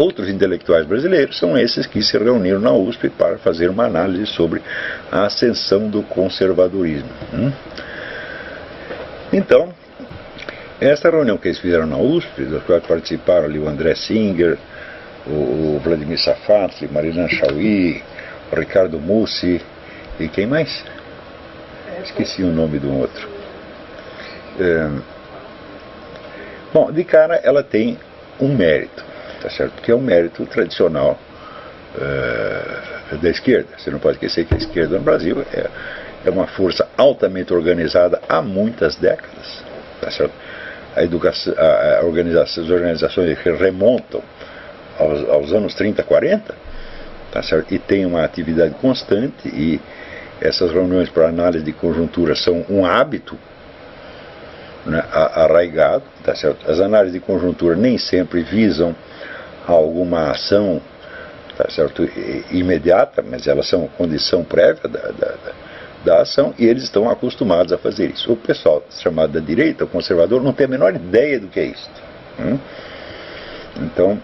Outros intelectuais brasileiros são esses que se reuniram na USP para fazer uma análise sobre a ascensão do conservadorismo. Então, essa reunião que eles fizeram na USP, da qual participaram ali o André Singer, o Vladimir Safatli, Mariana Chauí, o Ricardo Mussi e quem mais? Esqueci o nome do outro. Bom, de cara ela tem um mérito, tá certo? Que é um mérito tradicional da esquerda. Você não pode esquecer que a esquerda no Brasil é uma força altamente organizada há muitas décadas, tá certo? As organizações que remontam aos anos 30, 40, tá certo? E tem uma atividade constante, e essas reuniões para análise de conjuntura são um hábito, né, arraigado, tá certo? As análises de conjuntura nem sempre visam alguma ação, tá certo, imediata, mas elas são condição prévia da ação, e eles estão acostumados a fazer isso. O pessoal chamado da direita, o conservador, não tem a menor ideia do que é isso. Então,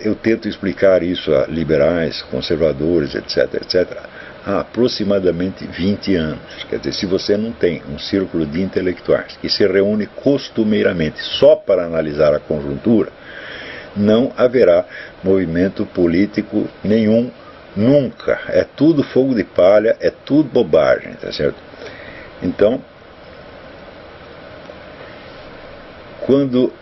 eu tento explicar isso a liberais, conservadores, etc., há aproximadamente 20 anos. Quer dizer, se você não tem um círculo de intelectuais que se reúne costumeiramente só para analisar a conjuntura, não haverá movimento político nenhum, nunca. É tudo fogo de palha, é tudo bobagem, tá certo? Então, quando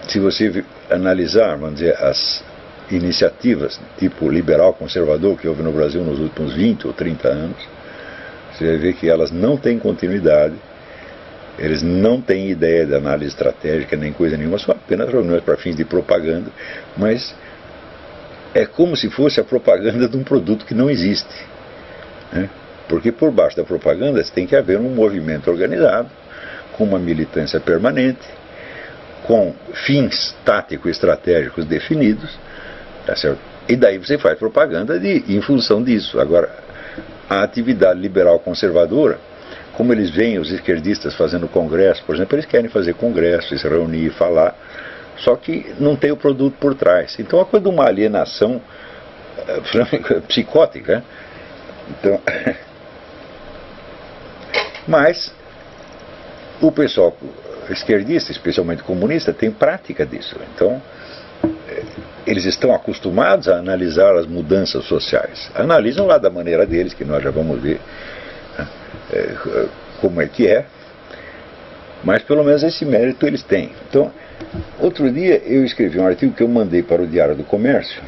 se você analisar, vamos dizer, as iniciativas tipo liberal conservador que houve no Brasil nos últimos 20 ou 30 anos, você vai ver que elas não têm continuidade, eles não têm ideia de análise estratégica nem coisa nenhuma, são apenas reuniões para fins de propaganda, mas é como se fosse a propaganda de um produto que não existe, né? Porque por baixo da propaganda tem que haver um movimento organizado, com uma militância permanente, com fins táticos e estratégicos definidos, tá certo? E daí você faz propaganda em função disso. Agora, a atividade liberal conservadora, como eles veem os esquerdistas fazendo congresso, por exemplo, eles querem fazer congresso, se reunir, falar, só que não tem o produto por trás. Então é uma coisa de uma alienação psicótica. Então, mas o pessoal esquerdista, especialmente comunista, tem prática disso. Então, eles estão acostumados a analisar as mudanças sociais. Analisam lá da maneira deles, que nós já vamos ver como é que é, mas pelo menos esse mérito eles têm. Então, outro dia eu escrevi um artigo que eu mandei para o Diário do Comércio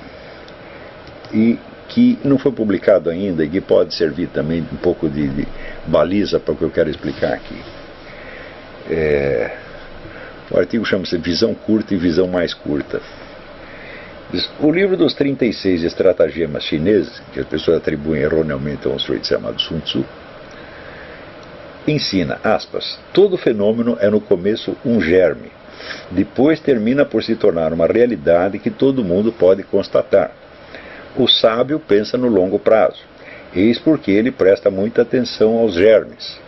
e que não foi publicado ainda e que pode servir também um pouco de baliza para o que eu quero explicar aqui. O artigo chama-se Visão Curta e Visão Mais Curta. O livro dos 36 estratagemas chineses, que as pessoas atribuem erroneamente a um sujeito chamado Sun Tzu, ensina, aspas, todo fenômeno é no começo um germe, depois termina por se tornar uma realidade que todo mundo pode constatar. O sábio pensa no longo prazo, eis porque ele presta muita atenção aos germes.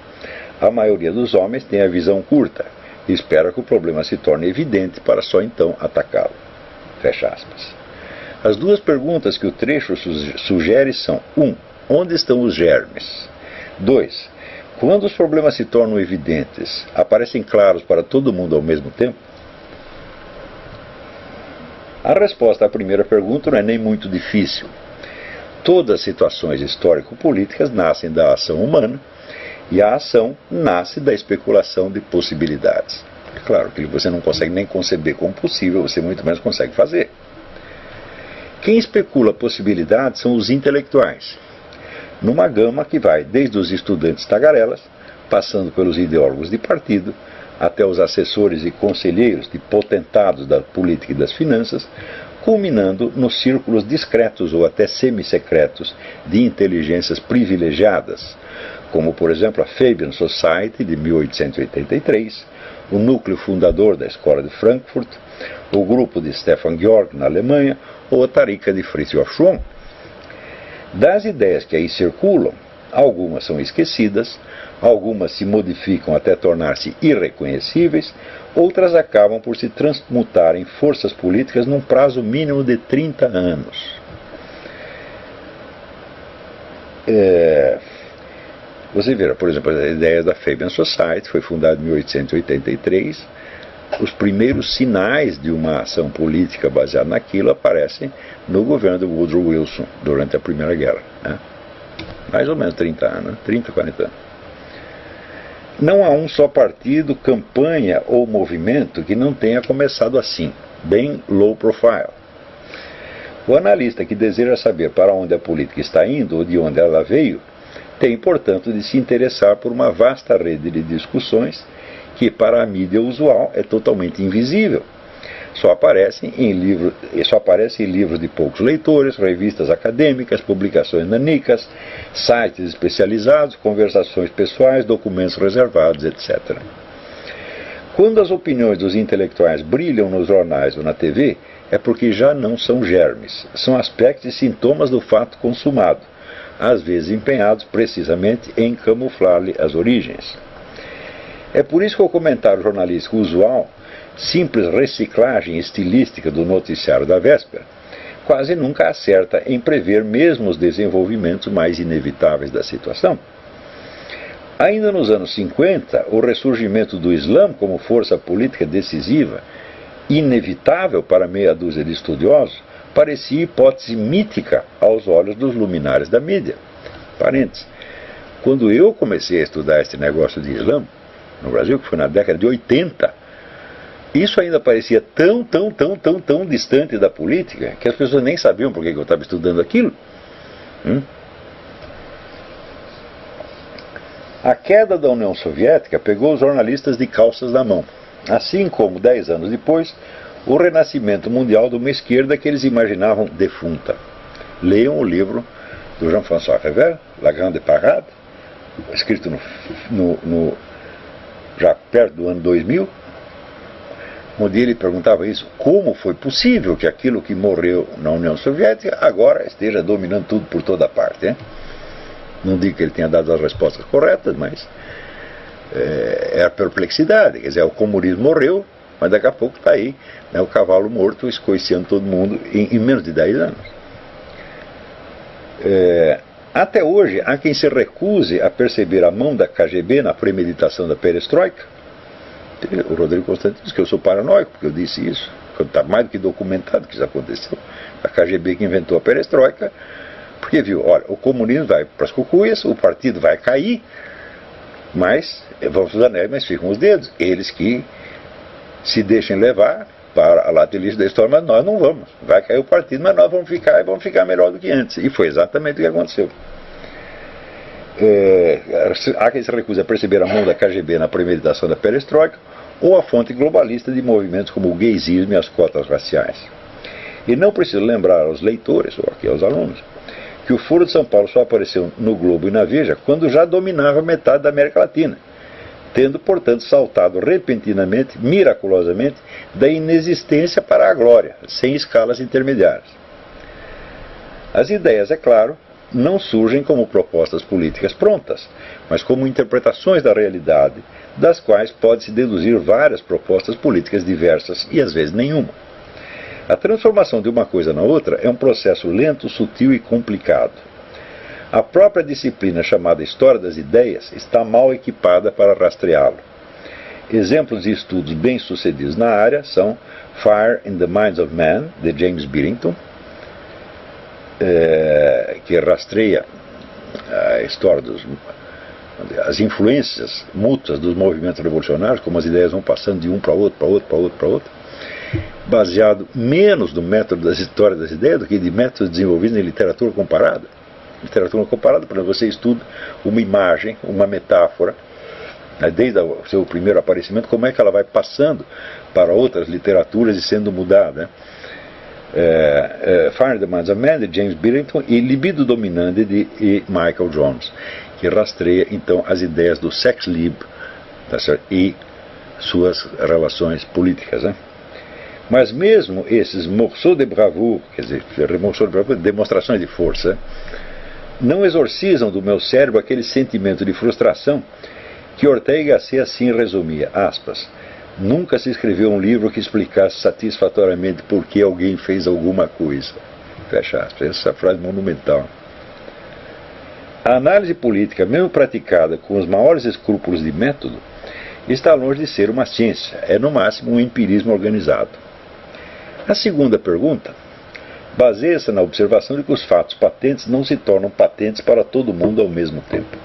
A maioria dos homens tem a visão curta e espera que o problema se torne evidente para só então atacá-lo. Fecha aspas. As duas perguntas que o trecho sugere são: 1. Onde estão os germes? 2. Quando os problemas se tornam evidentes, aparecem claros para todo mundo ao mesmo tempo? A resposta à primeira pergunta não é nem muito difícil. Todas as situações histórico-políticas nascem da ação humana, e a ação nasce da especulação de possibilidades. É claro que você não consegue nem conceber como possível, você muito menos consegue fazer. Quem especula possibilidades são os intelectuais, numa gama que vai desde os estudantes tagarelas, passando pelos ideólogos de partido, até os assessores e conselheiros de potentados da política e das finanças, culminando nos círculos discretos ou até semissecretos de inteligências privilegiadas, como, por exemplo, a Fabian Society, de 1883, o núcleo fundador da Escola de Frankfurt, o grupo de Stefan Georg, na Alemanha, ou a Tariqa de Fritjof Schwann. Das ideias que aí circulam, Algumas são esquecidas, algumas se modificam até tornar-se irreconhecíveis, outras acabam por se transmutar em forças políticas num prazo mínimo de 30 anos. Você vê, por exemplo, a ideia da Fabian Society foi fundada em 1883. Os primeiros sinais de uma ação política baseada naquilo aparecem no governo de Woodrow Wilson durante a Primeira Guerra, né? Mais ou menos 30 anos, 30, 40 anos. Não há um só partido, campanha ou movimento que não tenha começado assim, bem low profile. O analista que deseja saber para onde a política está indo ou de onde ela veio, tem, portanto, de se interessar por uma vasta rede de discussões que, para a mídia usual, é totalmente invisível. Só aparece em livros de poucos leitores, revistas acadêmicas, publicações nanicas, sites especializados, conversações pessoais, documentos reservados, etc. Quando as opiniões dos intelectuais brilham nos jornais ou na TV, é porque já não são germes, são aspectos e sintomas do fato consumado, às vezes empenhados precisamente em camuflar-lhe as origens. É por isso que o comentário jornalístico usual, simples reciclagem estilística do noticiário da véspera, quase nunca acerta em prever mesmo os desenvolvimentos mais inevitáveis da situação. Ainda nos anos 50, o ressurgimento do Islã como força política decisiva, inevitável para meia dúzia de estudiosos, parecia hipótese mítica aos olhos dos luminares da mídia. Parênteses. Quando eu comecei a estudar esse negócio de Islã, no Brasil, que foi na década de 80, isso ainda parecia tão distante da política, que as pessoas nem sabiam por que eu estava estudando aquilo. A queda da União Soviética pegou os jornalistas de calças na mão, assim como, 10 anos depois, o renascimento mundial de uma esquerda que eles imaginavam defunta. Leiam o livro do Jean-François Rével, La Grande Parade, escrito já perto do ano 2000, onde ele perguntava isso: como foi possível que aquilo que morreu na União Soviética agora esteja dominando tudo por toda parte, hein? Não digo que ele tenha dado as respostas corretas, mas é a perplexidade. Quer dizer, o comunismo morreu, mas daqui a pouco está aí, né, o cavalo morto escoiciando todo mundo em menos de 10 anos. Até hoje, há quem se recuse a perceber a mão da KGB na premeditação da perestroika. O Rodrigo Constantino diz que eu sou paranoico, porque eu disse isso. Está mais do que documentado que isso aconteceu. A KGB que inventou a perestroika, porque viu, olha, o comunismo vai para as cucuias, o partido vai cair, mas vamos os anéis, mas ficam os dedos. Eles que se deixem levar para a laterilha da história, mas nós não vamos. Vai cair o partido, mas nós vamos ficar melhor do que antes. E foi exatamente o que aconteceu. Há quem se recusa a perceber a mão da KGB na premeditação da perestroika, ou a fonte globalista de movimentos como o gaysismo e as cotas raciais. E não preciso lembrar aos leitores, ou aqui aos alunos, que o Foro de São Paulo só apareceu no Globo e na Veja quando já dominava metade da América Latina, tendo, portanto, saltado repentinamente, miraculosamente, da inexistência para a glória, sem escalas intermediárias. As ideias, é claro, não surgem como propostas políticas prontas, mas como interpretações da realidade, das quais pode-se deduzir várias propostas políticas diversas e às vezes nenhuma. A transformação de uma coisa na outra é um processo lento, sutil e complicado. A própria disciplina chamada História das Ideias está mal equipada para rastreá-lo. Exemplos de estudos bem-sucedidos na área são Fire in the Minds of Men, de James Billington, que rastreia a história as influências mútuas dos movimentos revolucionários, como as ideias vão passando de um para outro, baseado menos no método das histórias das ideias do que de métodos desenvolvidos em literatura comparada. Literatura comparada, por exemplo, você estuda uma imagem, uma metáfora, né, desde o seu primeiro aparecimento, como é que ela vai passando para outras literaturas e sendo mudada, né? Fire in the Minds of Men, de James Billington, e Libido Dominante, de Michael Jones, que rastreia, então, as ideias do sex lib, tá certo? E suas relações políticas, né? Mas mesmo esses morceaux de bravoure, quer dizer, demonstrações de força, não exorcizam do meu cérebro aquele sentimento de frustração que Ortega y Gasset assim resumia, aspas, nunca se escreveu um livro que explicasse satisfatoriamente por que alguém fez alguma coisa. Fecha aspas. Essa frase monumental. A análise política, mesmo praticada com os maiores escrúpulos de método, está longe de ser uma ciência, é no máximo um empirismo organizado. A segunda pergunta baseia-se na observação de que os fatos patentes não se tornam patentes para todo mundo ao mesmo tempo.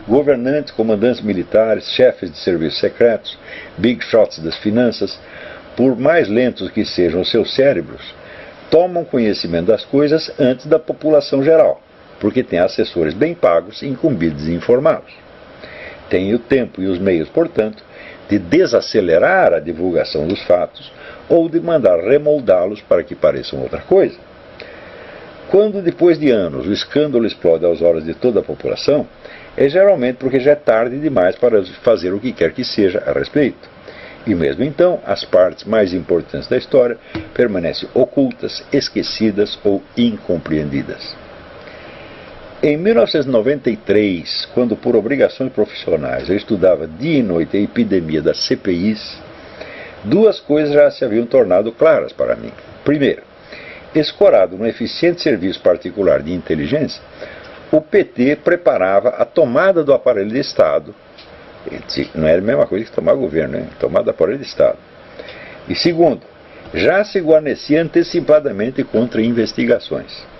Governantes, comandantes militares, chefes de serviços secretos, big shots das finanças, por mais lentos que sejam os seus cérebros, tomam conhecimento das coisas antes da população geral, porque têm assessores bem pagos e incumbidos em informá-los. Têm o tempo e os meios, portanto, de desacelerar a divulgação dos fatos ou de mandar remoldá-los para que pareçam outra coisa. Quando, depois de anos, o escândalo explode aos olhos de toda a população, é geralmente porque já é tarde demais para fazer o que quer que seja a respeito. E mesmo então, as partes mais importantes da história permanecem ocultas, esquecidas ou incompreendidas. Em 1993, quando por obrigações profissionais eu estudava dia e noite a epidemia das CPIs, duas coisas já se haviam tornado claras para mim. Primeiro, escorado no eficiente serviço particular de inteligência, o PT preparava a tomada do aparelho de Estado. Não era a mesma coisa que tomar governo, né? Tomada do aparelho de Estado. E segundo, já se guarnecia antecipadamente contra investigações.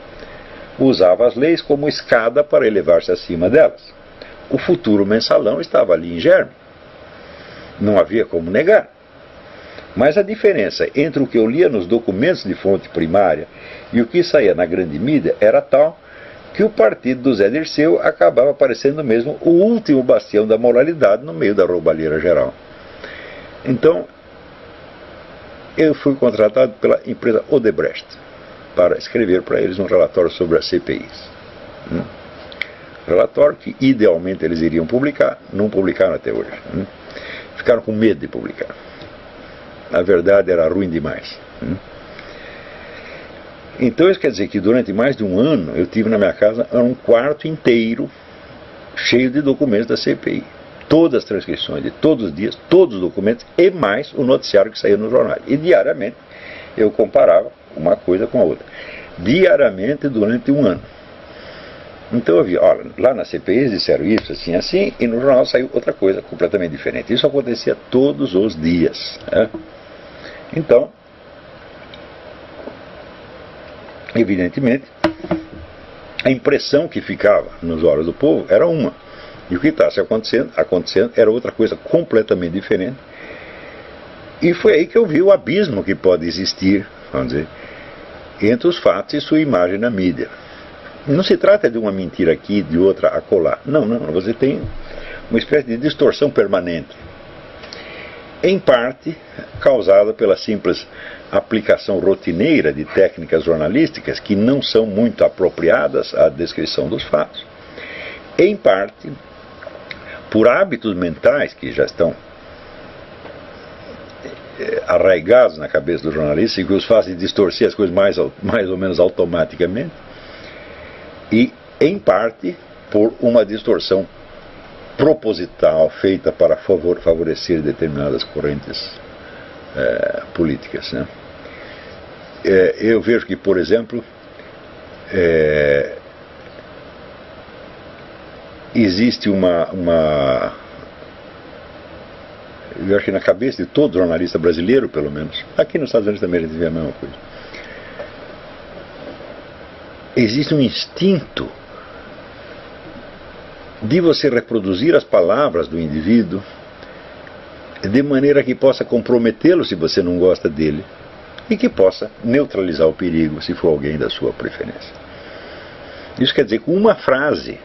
Usava as leis como escada para elevar-se acima delas. O futuro mensalão estava ali em germe. Não havia como negar. Mas a diferença entre o que eu lia nos documentos de fonte primária e o que saía na grande mídia era tal que o partido do Zé Dirceu acabava parecendo mesmo o último bastião da moralidade no meio da roubalheira geral. Então, eu fui contratado pela empresa Odebrecht para escrever para eles um relatório sobre as CPIs. Relatório que idealmente eles iriam publicar, não publicaram até hoje. Ficaram com medo de publicar. Na verdade era ruim demais. Então isso quer dizer que durante mais de um ano eu tive na minha casa um quarto inteiro cheio de documentos da CPI. Todas as transcrições de todos os dias, todos os documentos e mais o noticiário que saía no jornal. E diariamente eu comparava uma coisa com a outra. Diariamente durante um ano. Então eu vi, olha, lá na CPI eles disseram isso, assim, assim, e no jornal saiu outra coisa completamente diferente. Isso acontecia todos os dias. Né? Então, evidentemente, a impressão que ficava nos olhos do povo era uma. E o que estava acontecendo era outra coisa completamente diferente. E foi aí que eu vi o abismo que pode existir, vamos dizer, entre os fatos e sua imagem na mídia. Não se trata de uma mentira aqui, de outra acolá. Não, você tem uma espécie de distorção permanente. Em parte, causada pela simples aplicação rotineira de técnicas jornalísticas que não são muito apropriadas à descrição dos fatos. Em parte, por hábitos mentais que já estão arraigados na cabeça do jornalista e que os fazem distorcer as coisas mais ou menos automaticamente. E, em parte, por uma distorção proposital feita para favorecer determinadas correntes políticas. Né? Eu vejo que, por exemplo, existe eu acho que na cabeça de todo jornalista brasileiro, pelo menos, aqui nos Estados Unidos também a gente vê a mesma coisa, existe um instinto de você reproduzir as palavras do indivíduo de maneira que possa comprometê-lo se você não gosta dele e que possa neutralizar o perigo se for alguém da sua preferência. Isso quer dizer que com uma frase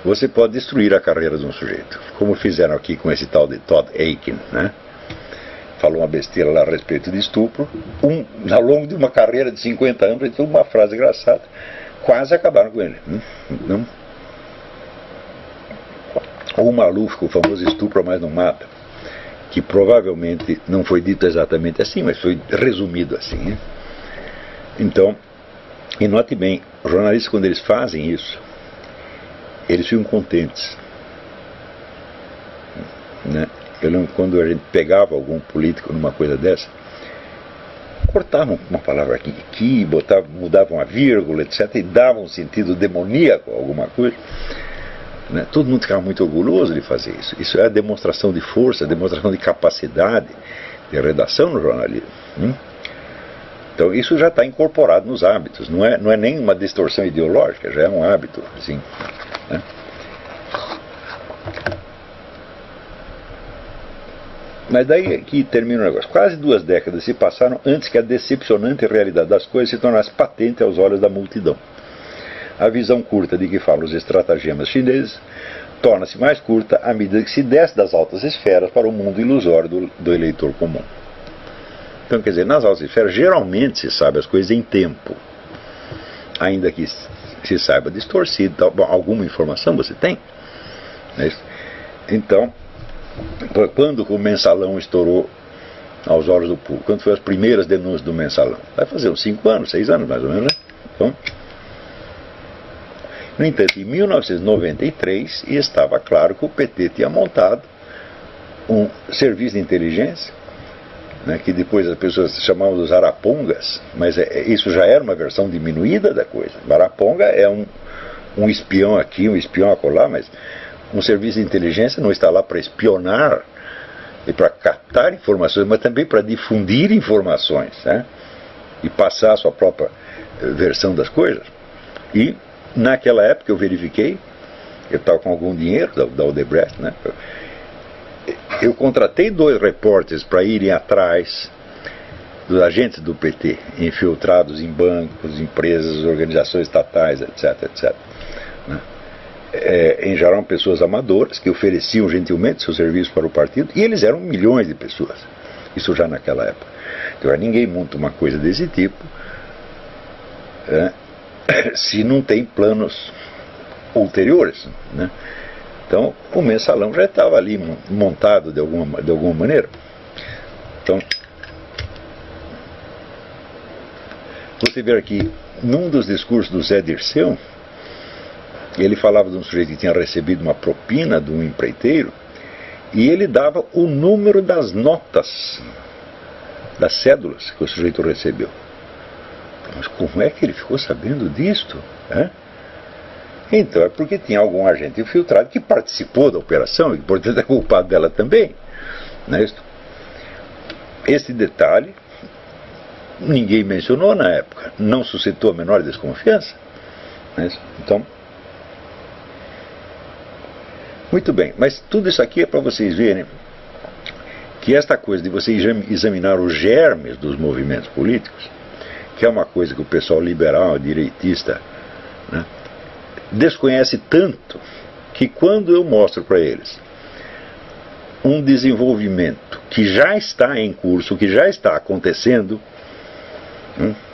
você pode destruir a carreira de um sujeito, como fizeram aqui com esse tal de Todd Akin, né? Falou uma besteira lá a respeito de estupro, ao longo de uma carreira de 50 anos, ele teve uma frase engraçada, quase acabaram com ele. Não? O Maluf, o famoso estupro mas não mata, que provavelmente não foi dito exatamente assim, mas foi resumido assim. Né? Então, E note bem, os jornalistas, quando eles fazem isso, eles ficam contentes, né? Eu lembro quando a gente pegava algum político numa coisa dessa, cortavam uma palavra aqui, mudavam a vírgula, etc., e davam um sentido demoníaco a alguma coisa, né? Todo mundo ficava muito orgulhoso de fazer isso. Isso é a demonstração de força, a demonstração de capacidade de redação no jornalismo. Então isso já está incorporado nos hábitos, não é nem uma distorção ideológica, já é um hábito, assim, né? Mas daí que termina o negócio. Quase 2 décadas se passaram antes que a decepcionante realidade das coisas se tornasse patente aos olhos da multidão. A visão curta de que falam os estratagemas chineses torna-se mais curta à medida que se desce das altas esferas para o mundo ilusório do eleitor comum. Então, quer dizer, nas altas esferas geralmente se sabe as coisas em tempo, ainda que se saiba distorcido. Então, bom, alguma informação você tem, né? Então, quando o mensalão estourou aos olhos do público, quando foram as primeiras denúncias do mensalão? Vai fazer uns 5 anos, 6 anos mais ou menos, né? Então, no entanto, em 1993 estava claro que o PT tinha montado um serviço de inteligência, né, que depois as pessoas chamavam dos arapongas, mas isso já era uma versão diminuída da coisa. Araponga é um espião aqui, um espião acolá, mas um serviço de inteligência não está lá para espionar e para captar informações, mas também para difundir informações, né, e passar a sua própria versão das coisas. E naquela época eu verifiquei, eu estava com algum dinheiro da Odebrecht, né, eu contratei 2 repórteres para irem atrás dos agentes do PT, infiltrados em bancos, empresas, organizações estatais, etc, etc, né? Em geral pessoas amadoras que ofereciam gentilmente seu serviço para o partido, e eles eram milhões de pessoas, isso já naquela época. Então ninguém monta uma coisa desse tipo, se não tem planos ulteriores, né? Então o mensalão já estava ali montado de alguma maneira. Então você vê aqui, num dos discursos do Zé Dirceu, ele falava de um sujeito que tinha recebido uma propina de um empreiteiro, e ele dava o número das notas, das cédulas que o sujeito recebeu. Mas como é que ele ficou sabendo disto? Então é porque tinha algum agente infiltrado que participou da operação e, portanto, é culpado dela também, não é isso? Esse detalhe ninguém mencionou na época, não suscitou a menor desconfiança, não é isso? Então, muito bem, mas tudo isso aqui é para vocês verem que esta coisa de você examinar os germes dos movimentos políticos, que é uma coisa que o pessoal liberal, direitista, né, desconhece tanto, que quando eu mostro para eles um desenvolvimento que já está em curso, que já está acontecendo,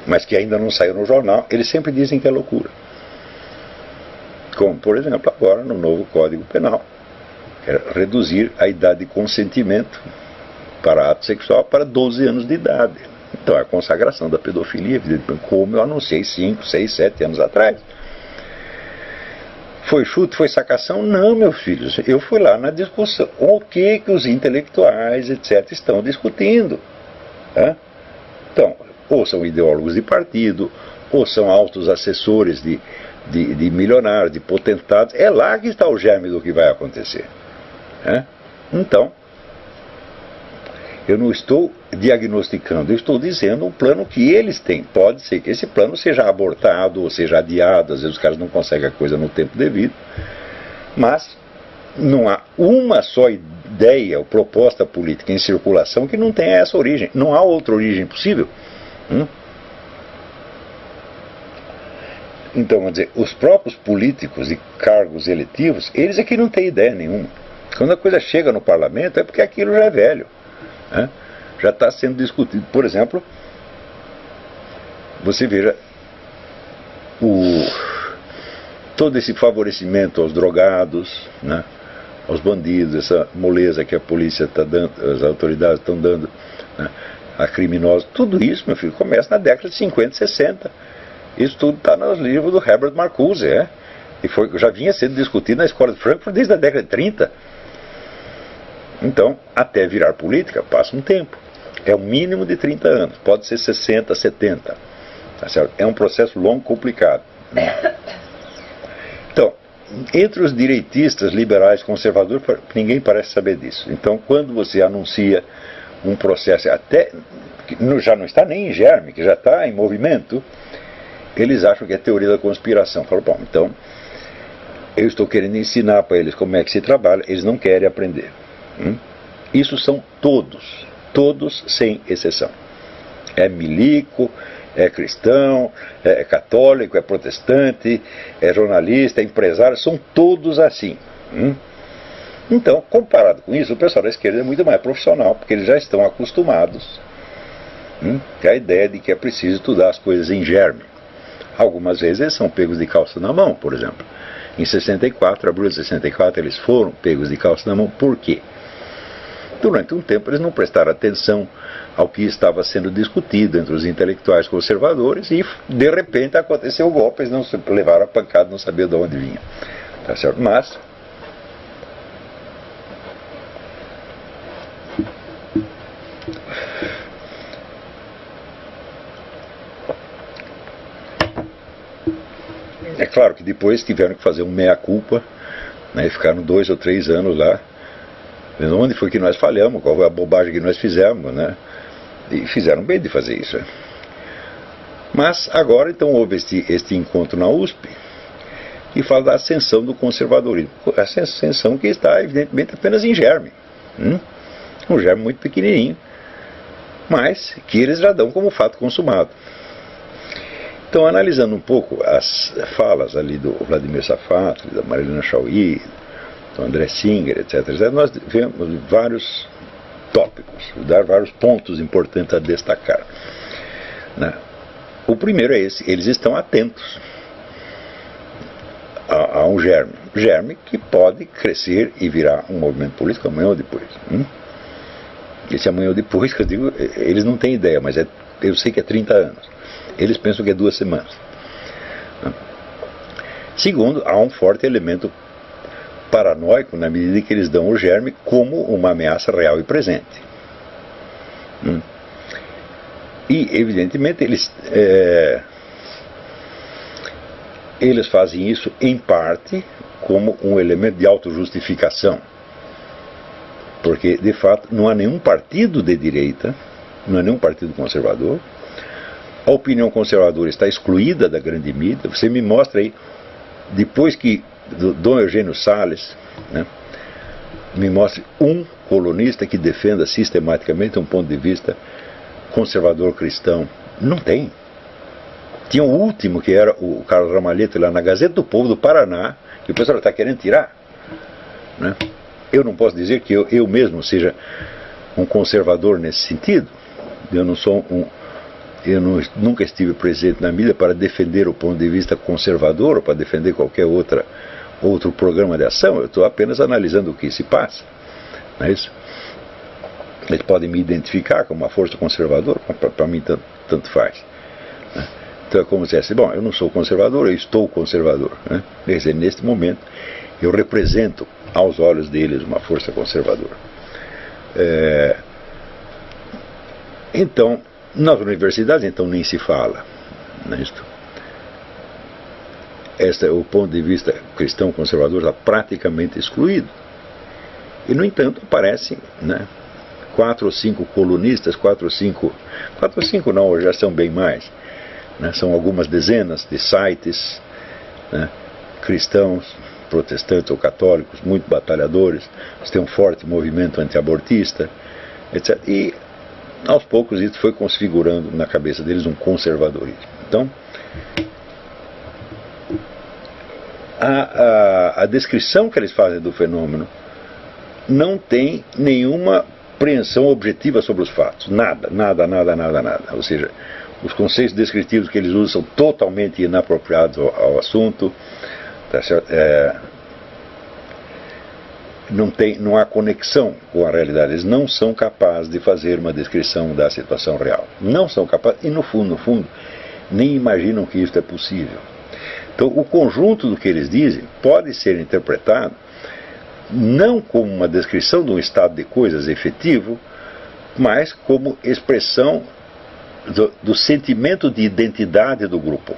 mas que ainda não saiu no jornal, eles sempre dizem que é loucura. Como, por exemplo, agora no novo Código Penal, que é reduzir a idade de consentimento para ato sexual para 12 anos de idade. Então é a consagração da pedofilia, evidentemente, como eu anunciei 5, 6, 7 anos atrás. Foi chute, foi sacação? Não, meu filho, eu fui lá na discussão. O que os intelectuais, etc., estão discutindo? Então, ou são ideólogos de partido, ou são altos assessores de milionários, de potentados. É lá que está o germe do que vai acontecer. Então, eu não estou diagnosticando, eu estou dizendo um plano que eles têm. Pode ser que esse plano seja abortado ou seja adiado, às vezes os caras não conseguem a coisa no tempo devido, mas não há uma só ideia ou proposta política em circulação que não tenha essa origem. Não há outra origem possível. Então, vamos dizer, os próprios políticos de cargos eletivos, eles é que não têm ideia nenhuma. Quando a coisa chega no parlamento é porque aquilo já é velho. Já está sendo discutido. Por exemplo, você veja todo esse favorecimento aos drogados, né, aos bandidos, essa moleza que a polícia está dando, as autoridades estão dando, né, a criminosos, tudo isso, meu filho, começa na década de 50, 60. Isso tudo está nos livros do Herbert Marcuse, e já vinha sendo discutido na escola de Frankfurt desde a década de 30. Então, até virar política, passa um tempo. É o mínimo de 30 anos, pode ser 60, 70. Tá certo? É um processo longo, complicado. Então, entre os direitistas, liberais, conservadores, ninguém parece saber disso. Então, quando você anuncia um processo, até que já não está nem em germe, que já está em movimento, eles acham que é teoria da conspiração. Falam, bom, então, eu estou querendo ensinar para eles como é que se trabalha, eles não querem aprender. Isso são todos sem exceção. É milico, é cristão, é católico, é protestante, é jornalista, é empresário, são todos assim. Então, comparado com isso, o pessoal da esquerda é muito mais profissional, porque eles já estão acostumados com a ideia de que é preciso estudar as coisas em germe. Algumas vezes eles são pegos de calça na mão, por exemplo. Em 64, abril de 64, eles foram pegos de calça na mão. Por quê? Durante um tempo eles não prestaram atenção ao que estava sendo discutido entre os intelectuais conservadores e, de repente, aconteceu o golpe, eles não levaram a pancada, não sabiam de onde vinha. Tá certo? Mas é claro que depois tiveram que fazer um meia-culpa, né, e ficaram 2 ou 3 anos lá. Onde foi que nós falhamos, qual foi a bobagem que nós fizemos, né? E fizeram bem de fazer isso. Mas agora, então, houve este encontro na USP e fala da ascensão do conservadorismo. Essa ascensão que está, evidentemente, apenas em germe. Um germe muito pequenininho, mas que eles já dão como fato consumado. Então, analisando um pouco as falas ali do Vladimir Safatli, da Marilena Chauí, do André Singer, etc., nós vemos vários tópicos, dar vários pontos importantes a destacar. O primeiro é esse: eles estão atentos a um germe que pode crescer e virar um movimento político amanhã ou depois. Esse amanhã ou depois, que eu digo, eles não têm ideia, mas eu sei que é 30 anos. Eles pensam que é 2 semanas. Segundo, há um forte elemento paranoico na medida que eles dão o germe como uma ameaça real e presente. E, evidentemente, eles fazem isso, em parte, como um elemento de autojustificação. Porque, de fato, não há nenhum partido de direita, não há nenhum partido conservador. A opinião conservadora está excluída da grande mídia. Você me mostra aí, depois que Dom Eugênio Salles, né, me mostre um colunista que defenda sistematicamente um ponto de vista conservador cristão. Não tem. Tinha o último, que era o Carlos Ramalhete, lá na Gazeta do Povo do Paraná, que o pessoal está querendo tirar. Né? Eu não posso dizer que eu mesmo seja um conservador nesse sentido. Eu não sou nunca estive presente na mídia para defender o ponto de vista conservador ou para defender qualquer outro programa de ação. Eu estou apenas analisando o que se passa. Não é isso? Eles podem me identificar como uma força conservadora, para mim tanto faz. Né? Então é como se dissesse, bom, eu não sou conservador, eu estou conservador. Né? Quer dizer, neste momento, eu represento, aos olhos deles, uma força conservadora. Então, nas universidades, então, nem se fala. Não é isto? O ponto de vista cristão conservador está praticamente excluído. E, no entanto, aparecem, né, 4 ou 5 colunistas, 4 ou 5 não, hoje já são bem mais, né, são algumas dezenas de sites, né, cristãos, protestantes ou católicos, muito batalhadores. Você tem um forte movimento antiabortista, etc. E, aos poucos, isso foi configurando na cabeça deles um conservadorismo. Então, a descrição que eles fazem do fenômeno não tem nenhuma preensão objetiva sobre os fatos. Nada. Ou seja, os conceitos descritivos que eles usam são totalmente inapropriados ao assunto. Tá certo? Não há conexão com a realidade. Eles não são capazes de fazer uma descrição da situação real. Não são capazes. E, no fundo, nem imaginam que isso é possível. Então, o conjunto do que eles dizem pode ser interpretado não como uma descrição de um estado de coisas efetivo, mas como expressão do sentimento de identidade do grupo.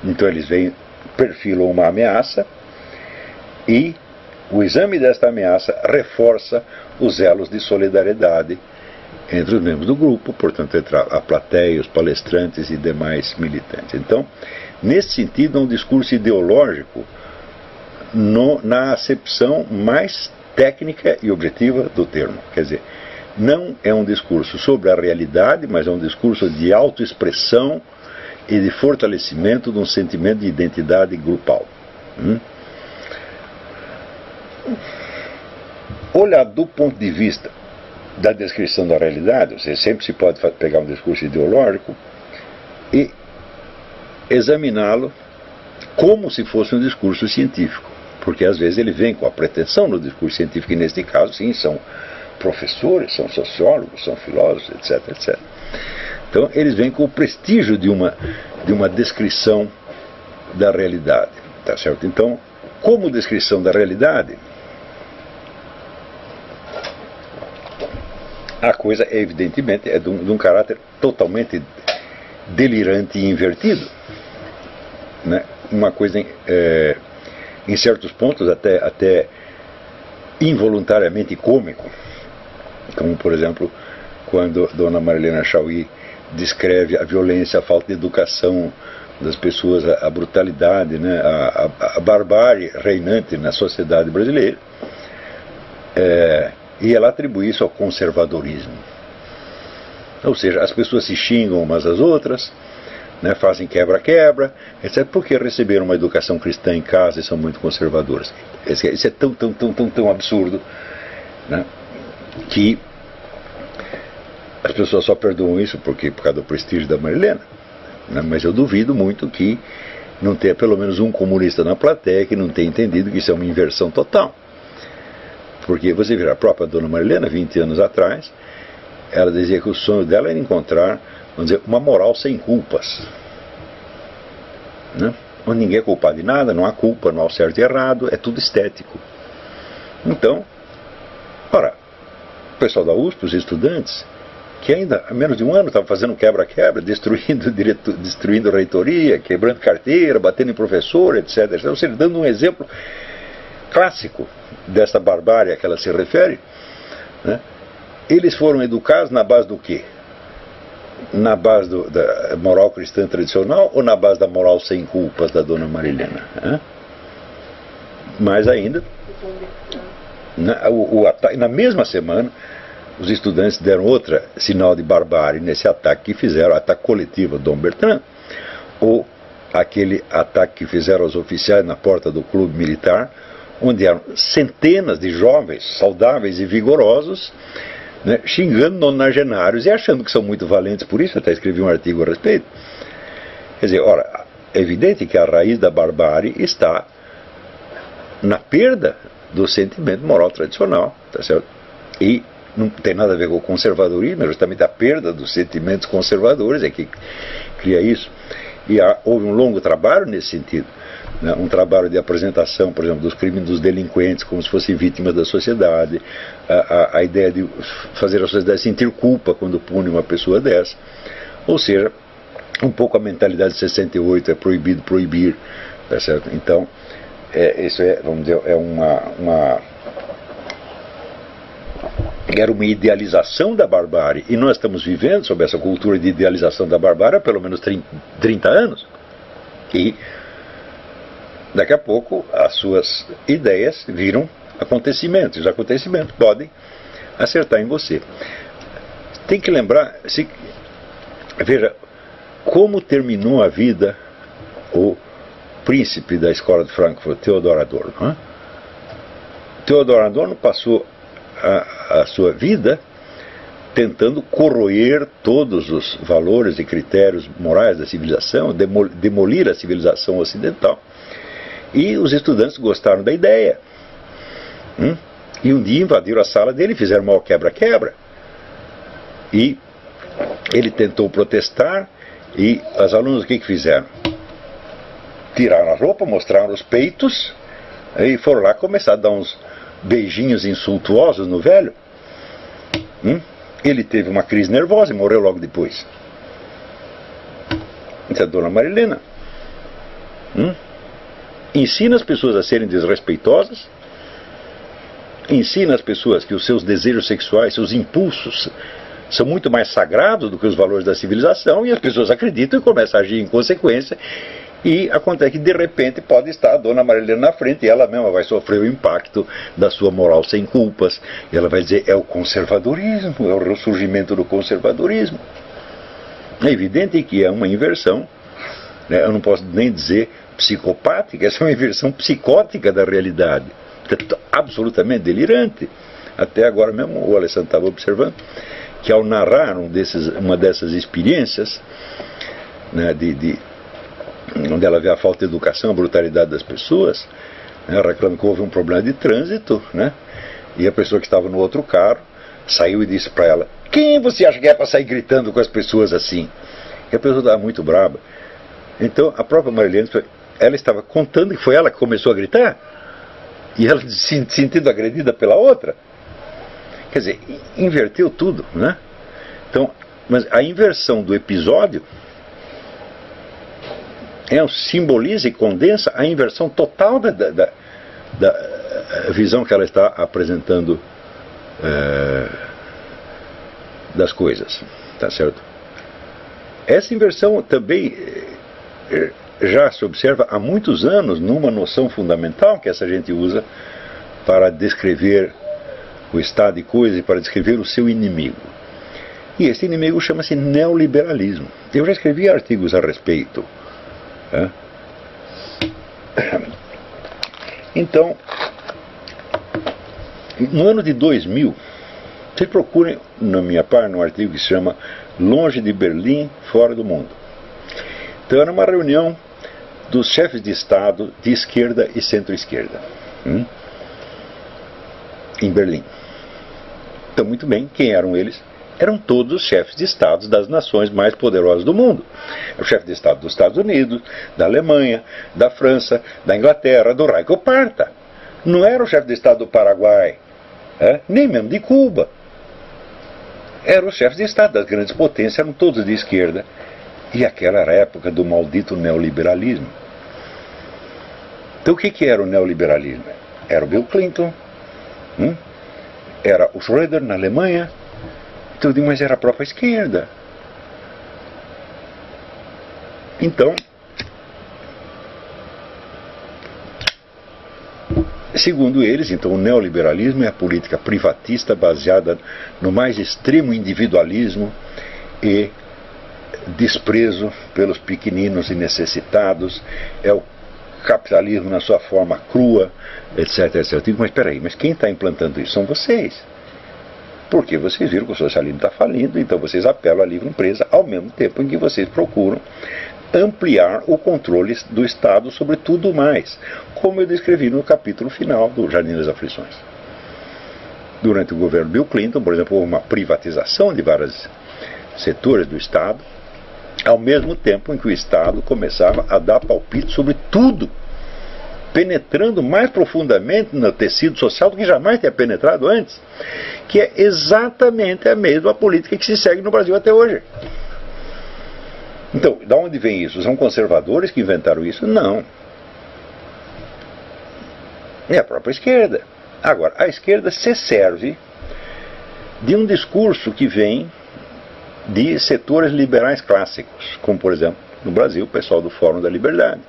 Então eles perfilam uma ameaça e o exame desta ameaça reforça os elos de solidariedade entre os membros do grupo, portanto entre a plateia, os palestrantes e demais militantes. Então, nesse sentido, é um discurso ideológico na acepção mais técnica e objetiva do termo. Quer dizer, não é um discurso sobre a realidade, mas é um discurso de autoexpressão e de fortalecimento de um sentimento de identidade grupal. Olhar do ponto de vista da descrição da realidade, você sempre se pode pegar um discurso ideológico e examiná-lo como se fosse um discurso científico, porque às vezes ele vem com a pretensão no discurso científico, e neste caso, sim, são professores, são sociólogos, são filósofos, etc, etc. Então, eles vêm com o prestígio de uma descrição da realidade, tá certo? Então, como descrição da realidade, a coisa, evidentemente, é de um caráter totalmente delirante e invertido, né? Uma coisa, em certos pontos, até involuntariamente cômico, como, por exemplo, quando Dona Marilena Chaui descreve a violência, a falta de educação das pessoas, a brutalidade, né, a barbárie reinante na sociedade brasileira, e ela atribui isso ao conservadorismo. Ou seja, as pessoas se xingam umas às outras, né, fazem quebra-quebra, etc., porque receberam uma educação cristã em casa e são muito conservadoras. Isso é tão absurdo, né, que as pessoas só perdoam isso por causa do prestígio da Marilena, né? Mas eu duvido muito que não tenha pelo menos um comunista na plateia que não tenha entendido que isso é uma inversão total. Porque você vê a própria Dona Marilena, 20 anos atrás, ela dizia que o sonho dela era encontrar, vamos dizer, uma moral sem culpas, né? Onde ninguém é culpado de nada, não há culpa, não há certo e errado, é tudo estético. Então, ora, o pessoal da USP, os estudantes, que ainda há menos de um ano estavam fazendo quebra-quebra, destruindo reitoria, quebrando carteira, batendo em professor, etc. Ou seja, dando um exemplo clássico dessa barbárie a que ela se refere, né? Eles foram educados na base do quê? Na base da moral cristã tradicional ou na base da moral sem culpas da Dona Marilena? Né? Mais ainda, na mesma semana, os estudantes deram outro sinal de barbárie nesse ataque que fizeram, ataque coletivo a Dom Bertrand, ou aquele ataque que fizeram aos oficiais na porta do clube militar, onde eram centenas de jovens saudáveis e vigorosos, né, xingando nonagenários e achando que são muito valentes por isso. Até escrevi um artigo a respeito. Quer dizer, ora, é evidente que a raiz da barbárie está na perda do sentimento moral tradicional, tá certo? E não tem nada a ver com o conservadorismo, é justamente a perda dos sentimentos conservadores é que cria isso. E houve um longo trabalho nesse sentido, né? Um trabalho de apresentação, por exemplo, dos crimes dos delinquentes como se fossem vítimas da sociedade, a ideia de fazer a sociedade sentir culpa quando pune uma pessoa dessa. Ou seja, um pouco a mentalidade de 68, é proibido proibir, tá certo? Então, isso vamos dizer, era uma idealização da barbárie, e nós estamos vivendo sob essa cultura de idealização da barbárie há pelo menos 30 anos, e daqui a pouco as suas ideias viram acontecimentos, e os acontecimentos podem acertar em você. Tem que lembrar, veja, como terminou a vida o príncipe da escola de Frankfurt, Theodor Adorno. Né? Theodor Adorno passou a sua vida tentando corroer todos os valores e critérios morais da civilização, demolir a civilização ocidental. E os estudantes gostaram da ideia. E um dia invadiram a sala dele e fizeram uma quebra-quebra. E ele tentou protestar, E as alunas o que fizeram? Tiraram a roupa, mostraram os peitos, e foram lá começar a dar uns beijinhos insultuosos no velho. Ele teve uma crise nervosa e morreu logo depois. Isso é a dona Marilena. Ensina as pessoas a serem desrespeitosas, ensina as pessoas que os seus desejos sexuais, seus impulsos, são muito mais sagrados do que os valores da civilização, e as pessoas acreditam e começam a agir em consequência, e acontece que de repente pode estar a dona Marilena na frente e ela mesma vai sofrer o impacto da sua moral sem culpas, e ela vai dizer: é o conservadorismo, é o ressurgimento do conservadorismo. É evidente que é uma inversão, né? Eu não posso nem dizer psicopática, essa é uma inversão psicótica da realidade, absolutamente delirante. Até agora mesmo o Alessandro estava observando que ao narrar uma dessas experiências, né, onde ela vê a falta de educação, a brutalidade das pessoas, né, reclama que houve um problema de trânsito, né, e a pessoa que estava no outro carro saiu e disse para ela: quem você acha que é para sair gritando com as pessoas assim? E a pessoa estava muito brava. Então a própria Marilene, ela estava contando que foi ela que começou a gritar, e ela se sentindo agredida pela outra. Quer dizer, inverteu tudo, né? Então, mas a inversão do episódio simboliza e condensa a inversão total da visão que ela está apresentando das coisas, tá certo? Essa inversão também já se observa há muitos anos numa noção fundamental que essa gente usa para descrever o estado de coisas e para descrever o seu inimigo. E esse inimigo chama-se neoliberalismo. Eu já escrevi artigos a respeito. Então, no ano de 2000, vocês procurem na minha parte um artigo que se chama Longe de Berlim, Fora do Mundo. Então era uma reunião dos chefes de Estado de esquerda e centro-esquerda em Berlim. Então, muito bem, quem eram eles? Eram todos os chefes de Estado das nações mais poderosas do mundo. O chefe de Estado dos Estados Unidos, da Alemanha, da França, da Inglaterra, do Reich Parta. Não era o chefe de Estado do Paraguai, nem mesmo de Cuba. Eram os chefes de Estado das grandes potências, eram todos de esquerda. E aquela era a época do maldito neoliberalismo. Então o que era o neoliberalismo? Era o Bill Clinton, era o Schröder na Alemanha, tudo, mas era a própria esquerda. Então, segundo eles, então, o neoliberalismo é a política privatista baseada no mais extremo individualismo e desprezo pelos pequeninos e necessitados, é o capitalismo na sua forma crua, etc, etc. Eu digo, mas espera aí, mas quem está implantando isso são vocês. Porque vocês viram que o socialismo está falindo, então vocês apelam à livre empresa, ao mesmo tempo em que vocês procuram ampliar o controle do Estado sobre tudo mais, como eu descrevi no capítulo final do Jardim das Aflições. Durante o governo Bill Clinton, por exemplo, houve uma privatização de vários setores do Estado, ao mesmo tempo em que o Estado começava a dar palpite sobre tudo, penetrando mais profundamente no tecido social do que jamais tinha penetrado antes, que é exatamente a mesma política que se segue no Brasil até hoje. Então, de onde vem isso? São conservadores que inventaram isso? Não. É a própria esquerda. Agora, a esquerda se serve de um discurso que vem de setores liberais clássicos, como, por exemplo, no Brasil, o pessoal do Fórum da Liberdade.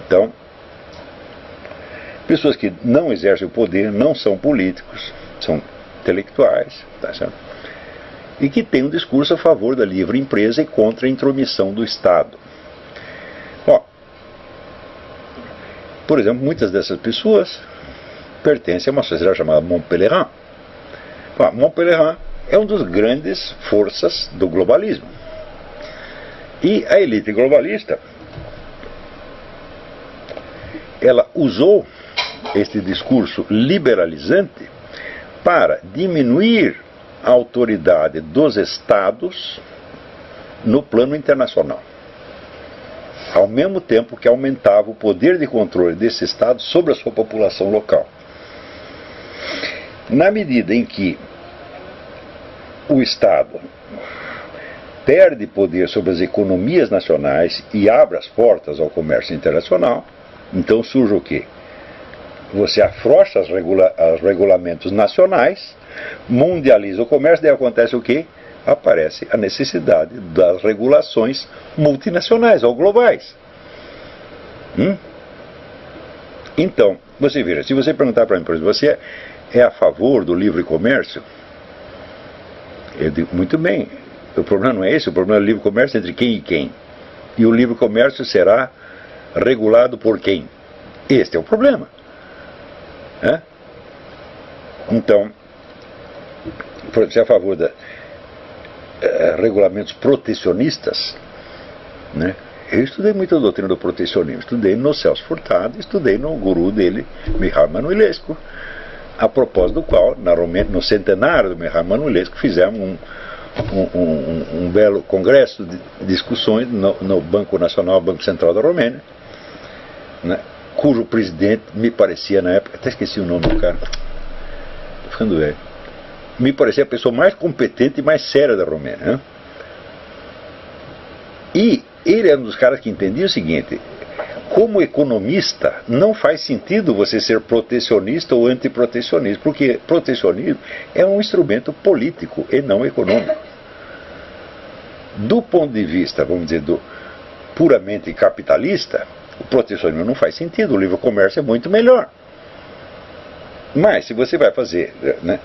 Então, pessoas que não exercem o poder, não são políticos, são intelectuais, tá certo? E que têm um discurso a favor da livre empresa e contra a intromissão do Estado. Por exemplo, muitas dessas pessoas pertencem a uma sociedade chamada Mont-Pelerin. Mont-Pelerin é uma das grandes forças do globalismo. E a elite globalista, ela usou este discurso liberalizante para diminuir a autoridade dos Estados no plano internacional, ao mesmo tempo que aumentava o poder de controle desse Estado sobre a sua população local. Na medida em que o Estado perde poder sobre as economias nacionais e abre as portas ao comércio internacional, então surge o quê? Você afrouxa os regulamentos nacionais, mundializa o comércio, daí acontece o quê? Aparece a necessidade das regulações multinacionais ou globais. Então, você veja, se você perguntar para mim, por exemplo, você é a favor do livre comércio? Eu digo, muito bem, o problema não é esse, o problema é o livre comércio entre quem e quem. E o livre comércio será regulado por quem? Este é o problema. Então, você é a favor de regulamentos protecionistas, né? Eu estudei muito a doutrina do protecionismo, estudei no Celso Furtado, estudei no guru dele, Mihail Manuilescu, a propósito do qual, no centenário do Mihail Manuilescu, fizemos um belo congresso de discussões no Banco Nacional, Banco Central da Romênia, né, cujo presidente me parecia na época, até esqueci o nome do cara, estou ficando velho, me parecia a pessoa mais competente e mais séria da Romênia, né? E ele é um dos caras que entendia o seguinte: como economista, não faz sentido você ser protecionista ou antiprotecionista, porque protecionismo é um instrumento político e não econômico. Do ponto de vista, vamos dizer, puramente capitalista, o protecionismo não faz sentido, o livre comércio é muito melhor. Mas, se você vai fazer, né,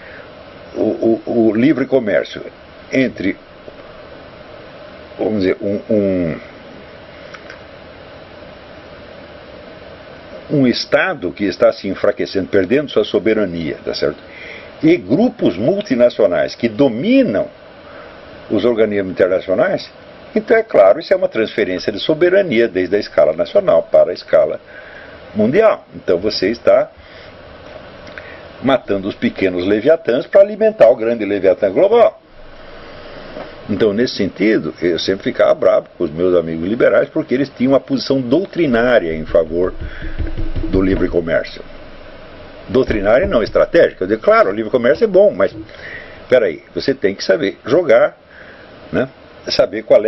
o livre comércio entre, vamos dizer, um Estado que está se enfraquecendo, perdendo sua soberania, tá certo? E grupos multinacionais que dominam os organismos internacionais, então é claro, isso é uma transferência de soberania desde a escala nacional para a escala mundial. Então você está matando os pequenos leviatãs para alimentar o grande leviatã global. Então, nesse sentido, eu sempre ficava bravo com os meus amigos liberais, porque eles tinham uma posição doutrinária em favor do livre comércio. Doutrinária não estratégica. Eu digo, claro, o livre comércio é bom, mas espera aí, você tem que saber jogar, né? Saber qual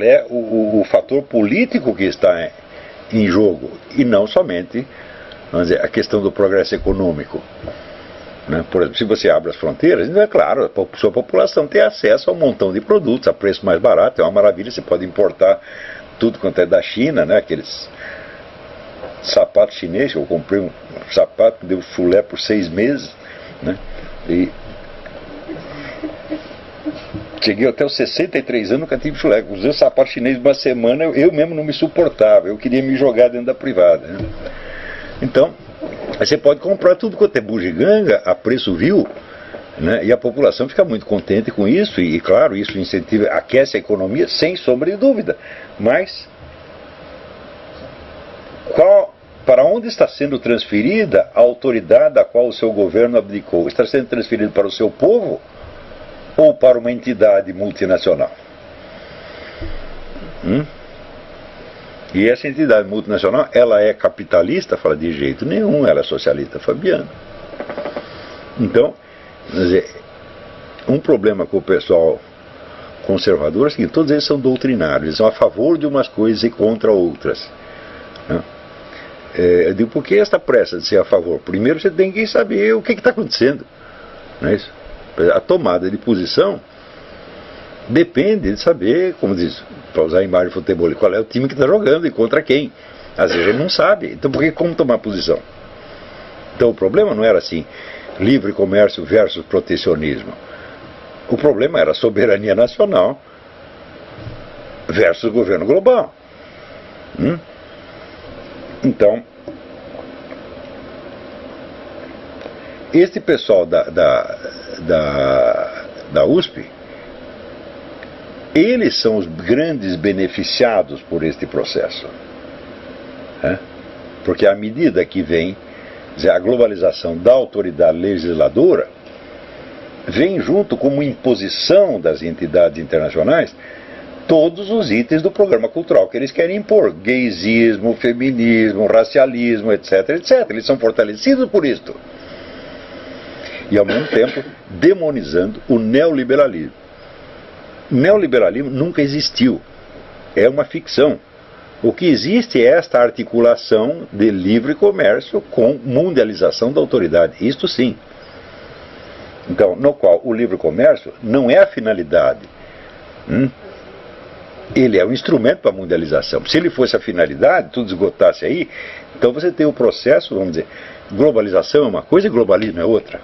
é o fator político que está em jogo, e não somente, vamos dizer, a questão do progresso econômico. Né? Por exemplo, se você abre as fronteiras, então é claro, a sua população tem acesso a um montão de produtos a preço mais barato, é uma maravilha, você pode importar tudo quanto é da China, né? Aqueles sapatos chineses, eu comprei um sapato que deu chulé por 6 meses, né? E cheguei até os 63 anos, nunca tive chulé. Usei o sapato chinês uma semana, eu mesmo não me suportava, eu queria me jogar dentro da privada, né? Então, você pode comprar tudo quanto é bugiganga a preço vil, né? E a população fica muito contente com isso, e claro, isso incentiva, aquece a economia, sem sombra de dúvida. Mas, para onde está sendo transferida a autoridade a qual o seu governo abdicou? Está sendo transferido para o seu povo ou para uma entidade multinacional? E essa entidade multinacional, ela é capitalista? Fala, de jeito nenhum, ela é socialista fabiana. Então, quer dizer, um problema com o pessoal conservador é o seguinte: todos eles são doutrinários, eles são a favor de umas coisas e contra outras, né? Eu digo, por que esta pressa de ser a favor? Primeiro você tem que saber o que está acontecendo, não é isso? A tomada de posição depende de saber, como diz, para usar a imagem de futebol, qual é o time que está jogando e contra quem. Às vezes ele não sabe, então por que como tomar posição? Então o problema não era assim, livre comércio versus protecionismo. O problema era soberania nacional versus governo global. Então, este pessoal da USP, eles são os grandes beneficiados por este processo, né? Porque à medida que vem a globalização da autoridade legisladora, vem junto como imposição das entidades internacionais todos os itens do programa cultural que eles querem impor. Gaysismo, feminismo, racialismo, etc, etc. Eles são fortalecidos por isto. E, ao mesmo tempo, demonizando o neoliberalismo. Neoliberalismo nunca existiu. É uma ficção. O que existe é esta articulação de livre comércio com mundialização da autoridade. Isto sim. Então, no qual o livre comércio não é a finalidade. Ele é um instrumento para a mundialização. Se ele fosse a finalidade, tudo esgotasse aí, então você tem o processo, vamos dizer, globalização é uma coisa e globalismo é outra.